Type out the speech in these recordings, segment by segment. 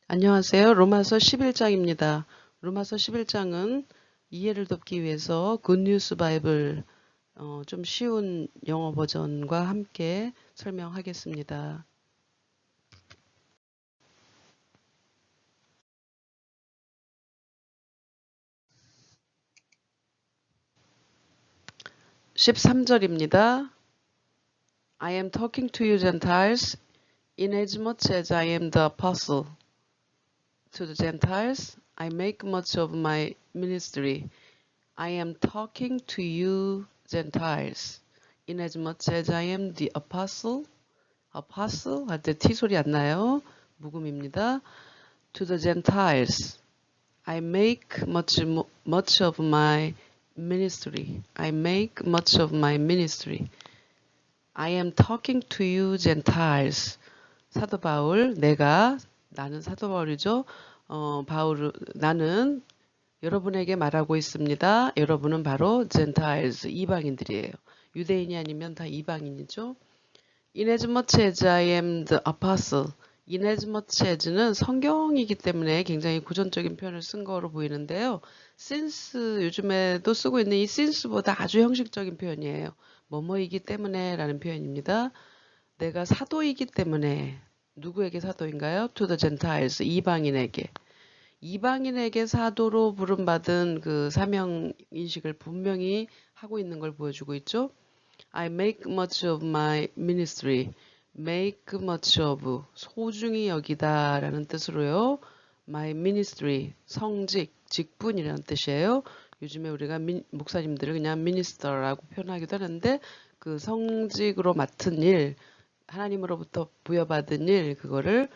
안녕하세요. 로마서 11장입니다. 로마서 11장은 이해를 돕기 위해서 굿뉴스 바이블 좀 쉬운 영어 버전과 함께 설명하겠습니다. (13절입니다) I am talking to you Gentiles inasmuch as I am the apostle to the Gentiles. I make much of my ministry. I am talking to you Gentiles inasmuch as I am the apostle 할 때 T 소리 안 나요. 묵음입니다. To the Gentiles, I make much of my ministry. I make much of my ministry. I am talking to you Gentiles. 사도 바울, 나는 사도 바울이죠. 나는 여러분에게 말하고 있습니다. 여러분은 바로 Gentiles, 이방인들이에요. 유대인이 아니면 다 이방인이죠. Inasmuch as I am the apostle. Inasmuch as는 성경이기 때문에 굉장히 고전적인 표현을 쓴 거로 보이는데요. since 요즘에도 쓰고 있는 이 since보다 아주 형식적인 표현이에요. 뭐뭐이기 때문에 라는 표현입니다. 내가 사도이기 때문에 누구에게 사도인가요? To the Gentiles. 이방인에게. 이방인에게 사도로 부름받은 그 사명 인식을 분명히 하고 있는 걸 보여주고 있죠. I make much of my ministry. make much of 소중히 여기다 라는 뜻으로요. my ministry 성직, 직분이라는 뜻이에요. 요즘에 우리가 목사님들을 그냥 minister라고 표현하기도 하는데 그 성직으로 맡은 일, 하나님으로부터 부여받은 일, 그거를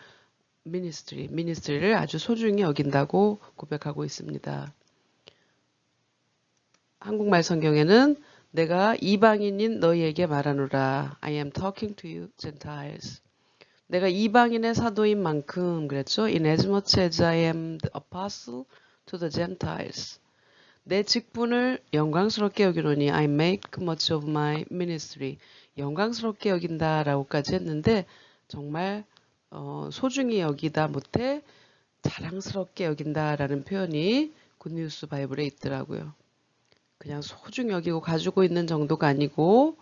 ministry를 아주 소중히 여긴다고 고백하고 있습니다. 한국말 성경에는 내가 이방인인 너희에게 말하노라. I am talking to you Gentiles. 내가 이방인의 사도인 만큼 그랬죠. Inasmuch as I am the apostle to the Gentiles. 내 직분을 영광스럽게 여기노니 I make much of my ministry. 영광스럽게 여긴다라고까지 했는데 정말 소중히 여기다 못해 자랑스럽게 여긴다라는 표현이 굿뉴스 바이블에 있더라고요. 그냥 소중히 여기고 가지고 있는 정도가 아니고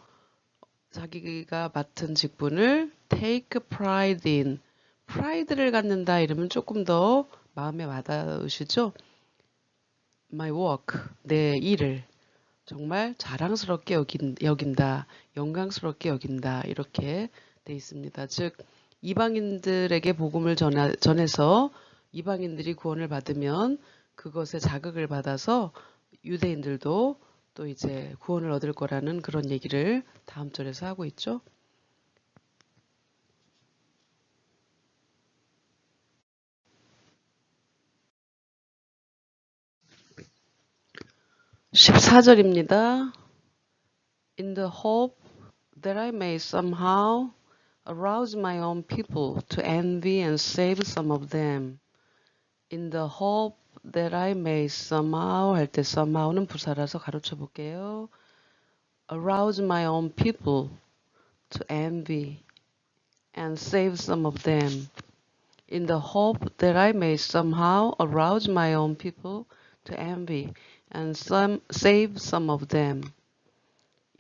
자기가 맡은 직분을 take pride in, pride를 갖는다 이러면 조금 더 마음에 와닿으시죠? My work, 내 일을 정말 자랑스럽게 여긴다, 영광스럽게 여긴다 이렇게 돼 있습니다. 즉 이방인들에게 복음을 전해서 이방인들이 구원을 받으면 그것에 자극을 받아서 유대인들도 또 이제 구원을 얻을 거라는 그런 얘기를 다음 절에서 하고 있죠. (14절입니다) In the hope that I may somehow arouse my own people to envy and save some of them. In the hope that I may somehow 할 때 somehow는 부사라서 가로쳐 볼게요. Arouse my own people to envy and save some of them. In the hope that I may somehow arouse my own people to envy and save some of them.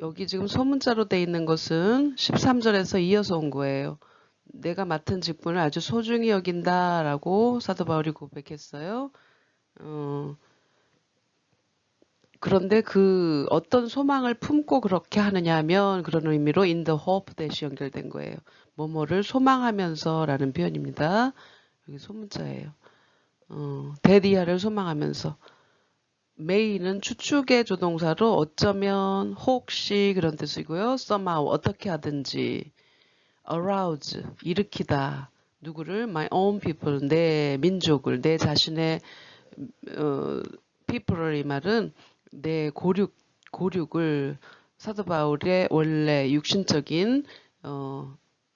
여기 지금 소문자로 돼 있는 것은 13절에서 이어서 온 거예요. 내가 맡은 직분을 아주 소중히 여긴다라고 사도 바울이 고백했어요. 그런데 그 어떤 소망을 품고 그렇게 하느냐 하면 그런 의미로 in the hope that이 연결된 거예요. 뭐뭐를 소망하면서라는 표현입니다. 여기 소문자예요. 대디아를 소망하면서. may는 추측의 조동사로 어쩌면, 혹시 그런 뜻이고요. somehow 어떻게 하든지. arouse 일으키다. 누구를? my own people 내 민족을, 내 자신의 people을 이 말은 내 고륙을 사도 바울의 원래 육신적인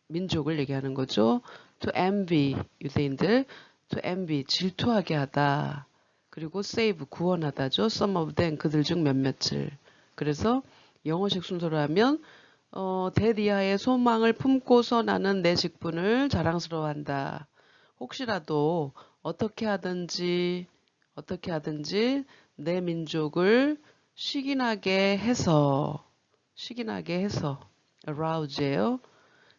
민족을 얘기하는 거죠. to envy 유대인들 to envy 질투하게 하다. 그리고 save 구원하다죠. some of them 그들 중 몇몇을. 그래서 영어식 순서로 하면 대디아의 소망을 품고서 나는 내 직분을 자랑스러워한다. 혹시라도 어떻게 하든지 내 민족을 시기나게 해서 arouse예요.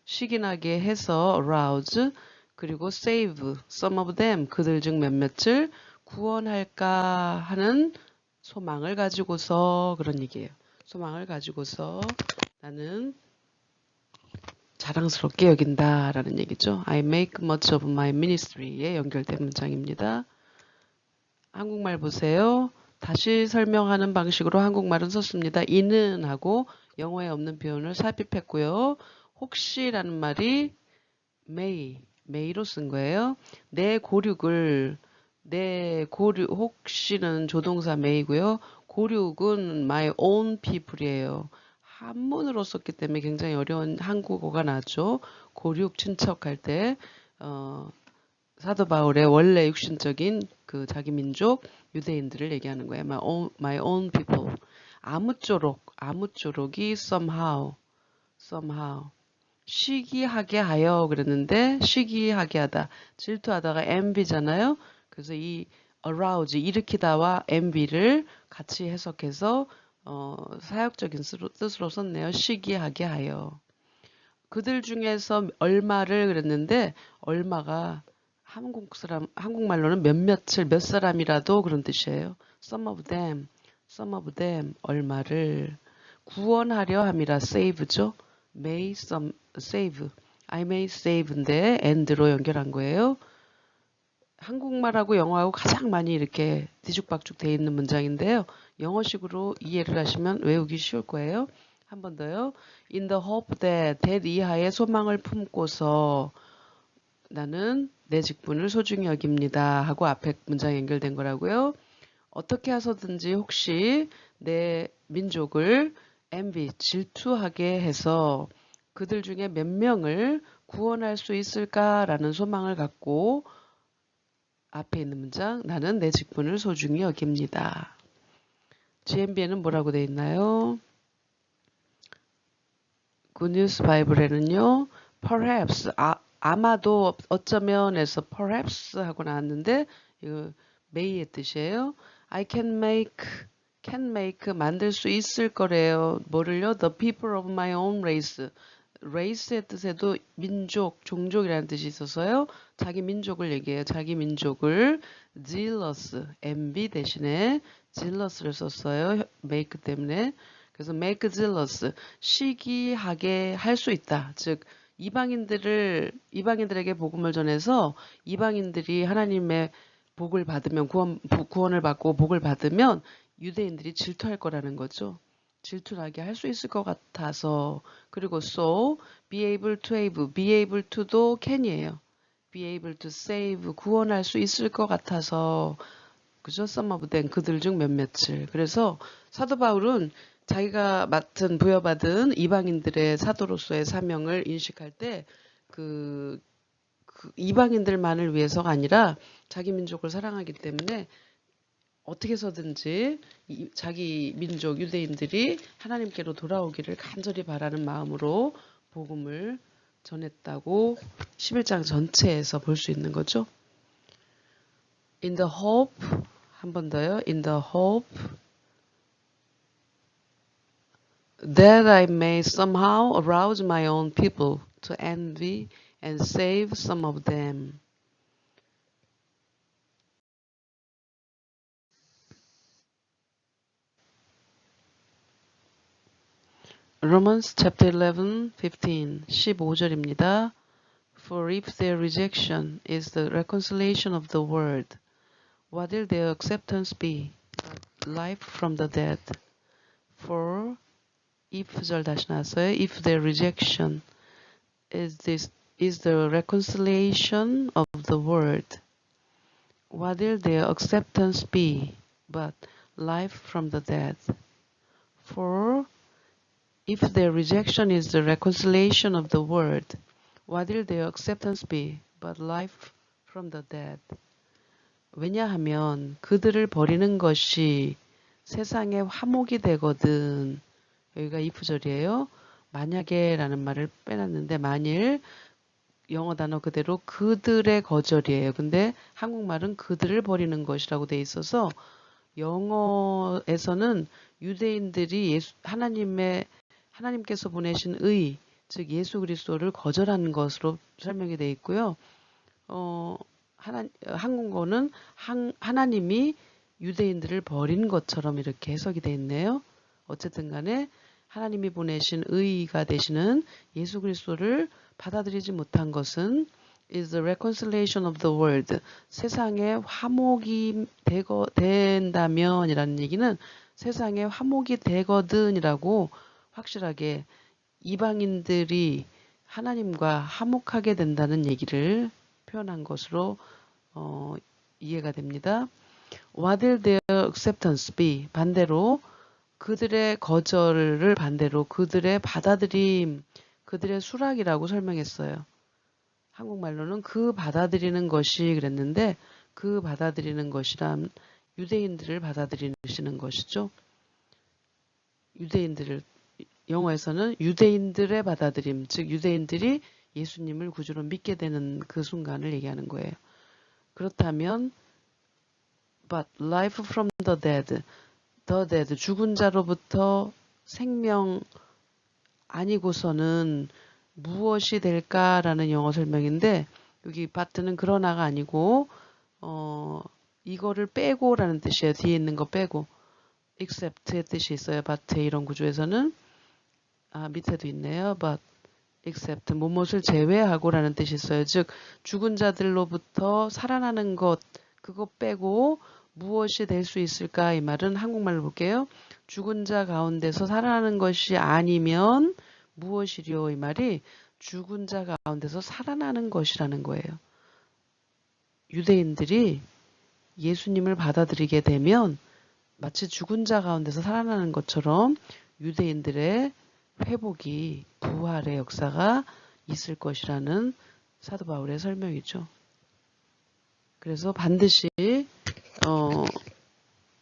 시기나게 해서 arouse, 그리고 save some of them, 그들 중 몇몇을 구원할까 하는 소망을 가지고서, 그런 얘기예요. 소망을 가지고서 나는 자랑스럽게 여긴다 라는 얘기죠. I make much of my ministry에 연결된 문장입니다. 한국말 보세요. 다시 설명하는 방식으로 한국말은 썼습니다. 이는 하고 영어에 없는 표현을 삽입했고요. 혹시라는 말이 may로 쓴 거예요. 혹시는 조동사 may고요. 고륙은 my own people이에요. 한문으로 썼기 때문에 굉장히 어려운 한국어가 나죠. 고륙 친척할 때 사도 바울의 원래 육신적인 그 자기 민족 유대인들을 얘기하는 거예요. My own people. 아무쪼록이 somehow 시기하게 하여 그랬는데 시기하게 하다 질투하다가 envy잖아요. 그래서 이 arouse 일으키다와 envy를 같이 해석해서 사역적인 뜻으로 썼네요. 시기하게 하여. 그들 중에서 얼마를 그랬는데 얼마가 한국말로는 몇몇을 몇 사람이라도 그런 뜻이에요. some of them 얼마를 구원하려 함이라 save죠. save. I may save인데 and로 연결한 거예요. 한국말하고 영어하고 가장 많이 이렇게 뒤죽박죽 돼 있는 문장인데요. 영어식으로 이해를 하시면 외우기 쉬울 거예요. 한 번 더요. In the hope that 이하의 소망을 품고서 나는 내 직분을 소중히 여깁니다 하고 앞에 문장 연결된 거라고요. 어떻게 해서든지 혹시 내 민족을 envy, 질투하게 해서 그들 중에 몇 명을 구원할 수 있을까라는 소망을 갖고 앞에 있는 문장 나는 내 직분을 소중히 여깁니다. GMB에는 뭐라고 되어 있나요? 굿뉴스 바이블에는요. perhaps 아마도 어쩌면에서 perhaps 하고 나왔는데 이거 may의 뜻이에요. I can make 만들 수 있을 거래요. 뭐를요? The people of my own race. race의 뜻에도 민족, 종족이라는 뜻이 있어서요. 자기 민족을 얘기해요. 자기 민족을 zealous, envy 대신에 zealous를 썼어요. make 때문에. 그래서 make zealous, 시기하게 할 수 있다. 즉 이방인들에게 복음을 전해서 이방인들이 하나님의 복을 받으면 구원을 받고 복을 받으면 유대인들이 질투할 거라는 거죠. 질투나게 할 수 있을 것 같아서. 그리고 so be able to도 can이에요. be able to save 구원할 수 있을 것 같아서 그죠? some of them 그들 중 몇몇을. 그래서 사도 바울은 자기가 부여받은 이방인들의 사도로서의 사명을 인식할 때 그 이방인들만을 위해서가 아니라 자기 민족을 사랑하기 때문에 어떻게 해서든지 자기 민족 유대인들이 하나님께로 돌아오기를 간절히 바라는 마음으로 복음을 전했다고 11장 전체에서 볼 수 있는 거죠. In the hope, 한 번 더요. In the hope that I may somehow arouse my own people to envy and save some of them. Romans chapter 11, 15, 15절입니다. For if their rejection is the reconciliation of the world, what will their acceptance be? Life from the dead. For if절 다시 나왔어요. If their rejection is the reconciliation of the world, what will their acceptance be? But life from the dead. For if their rejection is the reconciliation of the world, what will their acceptance be? But life from the dead. 왜냐하면 그들을 버리는 것이 세상의 화목이 되거든. 여기가 if절이에요. 만약에 라는 말을 빼놨는데 만일 영어 단어 그대로 그들의 거절이에요. 근데 한국말은 그들을 버리는 것이라고 돼 있어서 영어에서는 유대인들이 하나님께서 보내신 의, 즉 예수 그리스도를 거절하는 것으로 설명이 돼 있고요. 한국어는 하나님이 유대인들을 버린 것처럼 이렇게 해석이 돼 있네요. 어쨌든 간에 하나님이 보내신 의가 되시는 예수 그리스도를 받아들이지 못한 것은 is the reconciliation of the world. 세상에 화목이 된다면 이라는 얘기는 세상에 화목이 되거든이라고 확실하게 이방인들이 하나님과 화목하게 된다는 얘기를 표현한 것으로 이해가 됩니다. What will their acceptance be? 반대로 그들의 거절을 반대로 그들의 받아들임, 그들의 수락이라고 설명했어요. 한국말로는 그 받아들이는 것이 그랬는데 그 받아들이는 것이란 유대인들을 받아들이시는 것이죠. 영어에서는 유대인들의 받아들임, 즉 유대인들이 예수님을 구주로 믿게 되는 그 순간을 얘기하는 거예요. 그렇다면 but life from the dead, 죽은 자로부터 생명 아니고서는 무엇이 될까라는 영어 설명인데 여기 but는 그러나가 아니고 이거를 빼고라는 뜻이에요. 뒤에 있는 거 빼고 except의 뜻이 있어요. but의 이런 구조에서는 밑에도 있네요. but except 무엇을 제외하고라는 뜻이 있어요. 즉 죽은 자들로부터 살아나는 것 그거 빼고 무엇이 될 수 있을까? 이 말은 한국말로 볼게요. 죽은 자 가운데서 살아나는 것이 아니면 무엇이려? 이 말이 죽은 자 가운데서 살아나는 것이라는 거예요. 유대인들이 예수님을 받아들이게 되면 마치 죽은 자 가운데서 살아나는 것처럼 유대인들의 회복이 부활의 역사가 있을 것이라는 사도 바울의 설명이죠. 그래서 반드시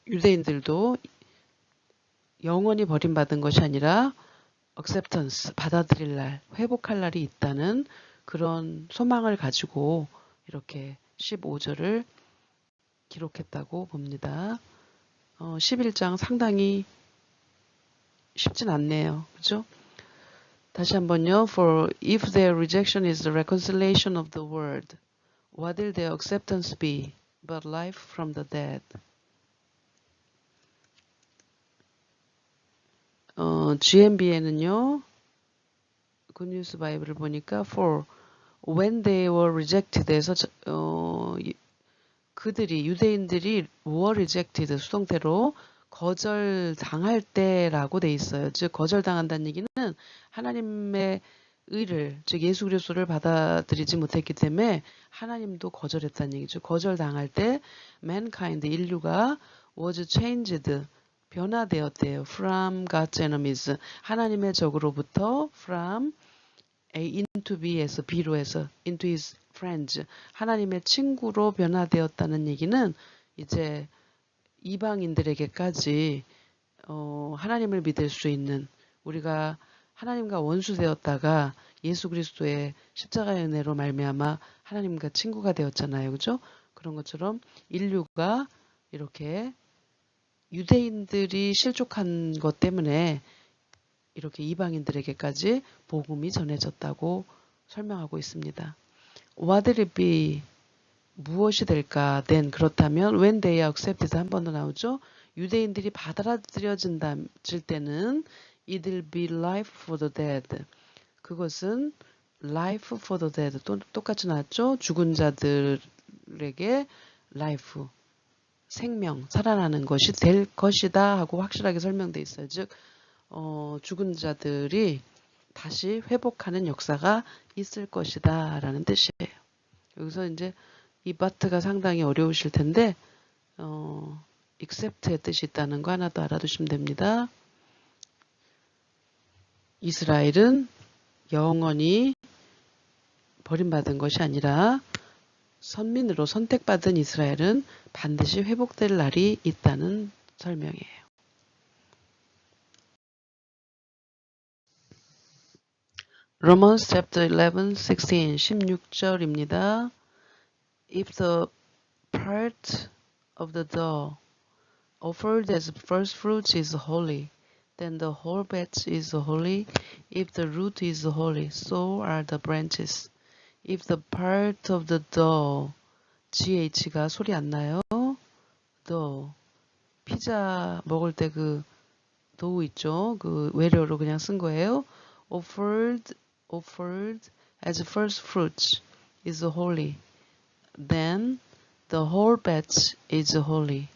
유대인들도 영원히 버림받은 것이 아니라 acceptance, 받아들일 날, 회복할 날이 있다는 그런 소망을 가지고 이렇게 15절을 기록했다고 봅니다. 11장 상당히 쉽진 않네요. 그죠? 다시 한번요. For if their rejection is the reconciliation of the world, what will their acceptance be but life from the dead? GMB에는요. 굿뉴스 바이블을 보니까 for when they were rejected에서 그들이 유대인들이 were rejected 수동태로 거절당할 때라고 돼 있어요. 즉 거절당한다는 얘기는 하나님의 의를 즉 예수 그리스도를 받아들이지 못했기 때문에 하나님도 거절했다는 얘기죠. 거절당할 때 mankind 인류가 was changed 변화되었대요. from God's enemies 하나님의 적으로부터 from A into B에서 B로 해서 into his friends 하나님의 친구로 변화되었다는 얘기는 이제 이방인들에게까지 하나님을 믿을 수 있는 우리가 하나님과 원수 되었다가 예수 그리스도의 십자가의 은혜로 말미암아 하나님과 친구가 되었잖아요. 그죠? 그런 것처럼 인류가 이렇게 유대인들이 실족한 것 때문에 이렇게 이방인들에게까지 복음이 전해졌다고 설명하고 있습니다. What will it be? 무엇이 될까? Then 그렇다면 when they are accepted 한 번 더 나오죠. 유대인들이 받아들여질 때는 it will be life for the dead. 그것은 life for the dead 또 똑같이 나왔죠. 죽은 자들에게 life 생명 살아나는 것이 될 것이다 하고 확실하게 설명돼 있어요. 즉 죽은 자들이 다시 회복하는 역사가 있을 것이다 라는 뜻이에요. 여기서 이제 이 바트가 상당히 어려우실 텐데 accept의 뜻이 있다는 거 하나 더 알아두시면 됩니다. 이스라엘은 영원히 버림받은 것이 아니라 선민으로 선택받은 이스라엘은 반드시 회복될 날이 있다는 설명이에요. Romans chapter 11, 16, 16절입니다. If the part of the dough offered as first fruits is holy, then the whole batch is holy. If the root is holy, so are the branches. If the part of the dough, GH가 소리 안 나요? dough. 피자 먹을 때 그 도우 있죠? 그 외래어로 그냥 쓴 거예요. offered as first fruits is holy. Then the whole batch is holy.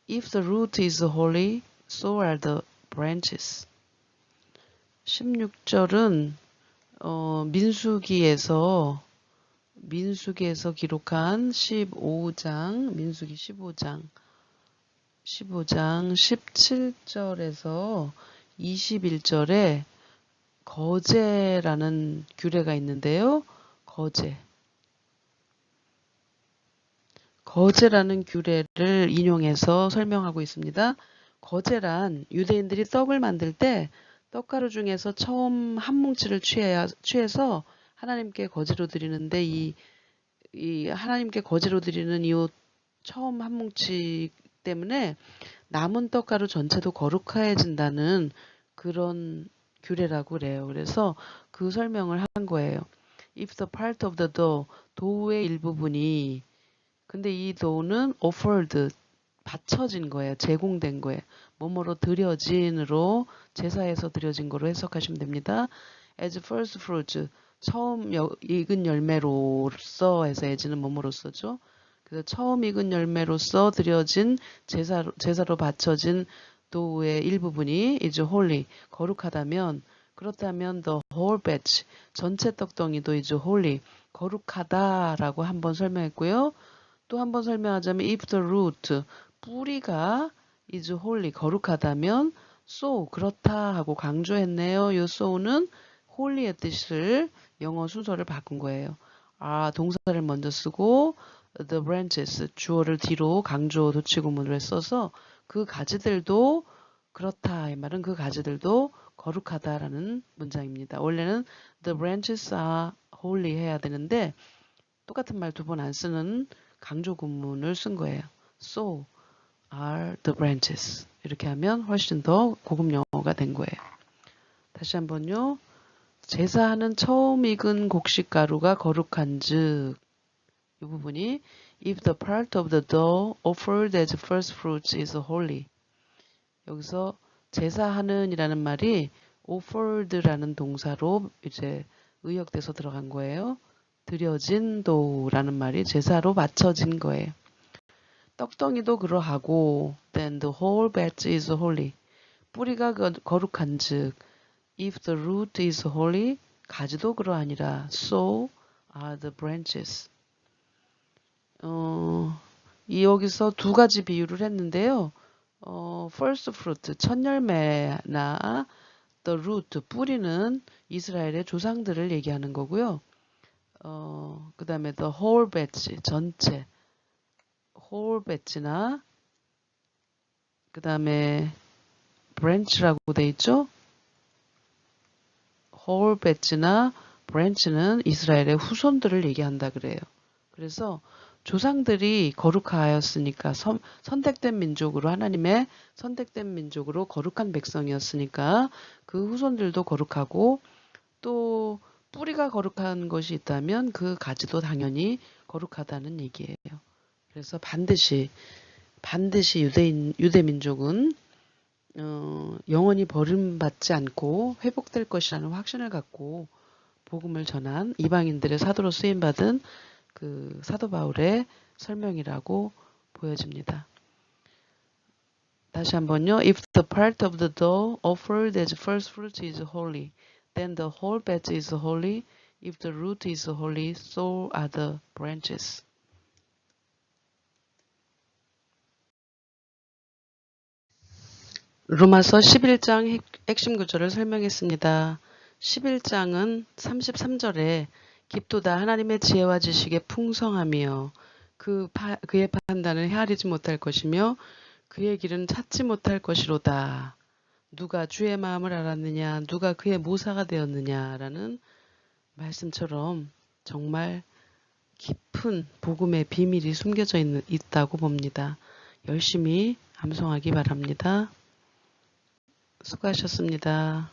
If the root is holy, so are the branches. 16절은 민수기에서 기록한 15장, 민수기 15장 17절에서 21절에 거제라는 규례가 있는데요. 거제라는 규례를 인용해서 설명하고 있습니다. 거제란 유대인들이 떡을 만들 때 떡가루 중에서 처음 한 뭉치를 취해서 하나님께 거제로 드리는데 이 하나님께 거제로 드리는 이 처음 한 뭉치 때문에 남은 떡가루 전체도 거룩해진다는 그런 규례라고 그래요. 그래서 그 설명을 한 거예요. If the part of the dough, 도우의 일부분이, 근데 이 도우는 offered, 바쳐진 거예요. 제공된 거예요. 뭐뭐로 드려진으로, 제사에서 드려진 거로 해석하시면 됩니다. As first fruits, 처음 익은 열매로서 해서 as는 뭐뭐로서죠. 그래서 처음 익은 열매로서 드려진 제사로 바쳐진 도우의 일부분이 is holy, 거룩하다면, 그렇다면 the whole batch, 전체 떡덩이도 is holy, 거룩하다라고 한번 설명했고요. 또 한번 설명하자면 if the root, 뿌리가 is holy, 거룩하다면 so, 그렇다 하고 강조했네요. 이 so는 holy의 뜻을 영어 순서를 바꾼 거예요. 동사를 먼저 쓰고 the branches, 주어를 뒤로 강조 도치구문을 써서 그 가지들도 그렇다, 이 말은 그 가지들도 거룩하다라는 문장입니다. 원래는 the branches are holy 해야 되는데 똑같은 말 두 번 안 쓰는 강조 구문을 쓴 거예요. So are the branches. 이렇게 하면 훨씬 더 고급 영어가 된 거예요. 다시 한번요. 제사하는 처음 익은 곡식가루가 거룩한즉, 이 부분이 if the part of the dough offered as first fruits is holy. 여기서 제사하는 이라는 말이 offered라는 동사로 이제 의역돼서 들어간 거예요. 드려진 도우라는 말이 제사로 맞춰진 거예요. 떡덩이도 그러하고 then the whole batch is holy. 뿌리가 거룩한즉 if the root is holy, 가지도 그러하니라 so are the branches. 여기서 두 가지 비유를 했는데요. first fruit, 첫 열매나 the root, 뿌리는 이스라엘의 조상들을 얘기하는 거고요. 그 다음에 the whole batch, 전체, whole batch나 그 다음에 branch라고 돼 있죠. whole batch나 branch는 이스라엘의 후손들을 얘기한다 그래요. 그래서 조상들이 거룩하였으니까 선택된 민족으로, 하나님의 선택된 민족으로 거룩한 백성이었으니까 그 후손들도 거룩하고, 또 뿌리가 거룩한 것이 있다면 그 가지도 당연히 거룩하다는 얘기예요. 그래서 반드시 유대 민족은 영원히 버림받지 않고 회복될 것이라는 확신을 갖고 복음을 전한 이방인들의 사도로 쓰임받은 그 사도 바울의 설명이라고 보여집니다. 다시 한번요. If the part of the dough offered as first fruit is holy, then the whole batch is holy. If the root is holy, so are the branches. 로마서 11장 핵심 구절을 설명했습니다. 11장은 33절에 깊도다 하나님의 지혜와 지식의 풍성하며 그의 판단을 헤아리지 못할 것이며 그의 길은 찾지 못할 것이로다. 누가 주의 마음을 알았느냐, 누가 그의 모사가 되었느냐라는 말씀처럼 정말 깊은 복음의 비밀이 숨겨져 있다고 봅니다. 열심히 암송하기 바랍니다. 수고하셨습니다.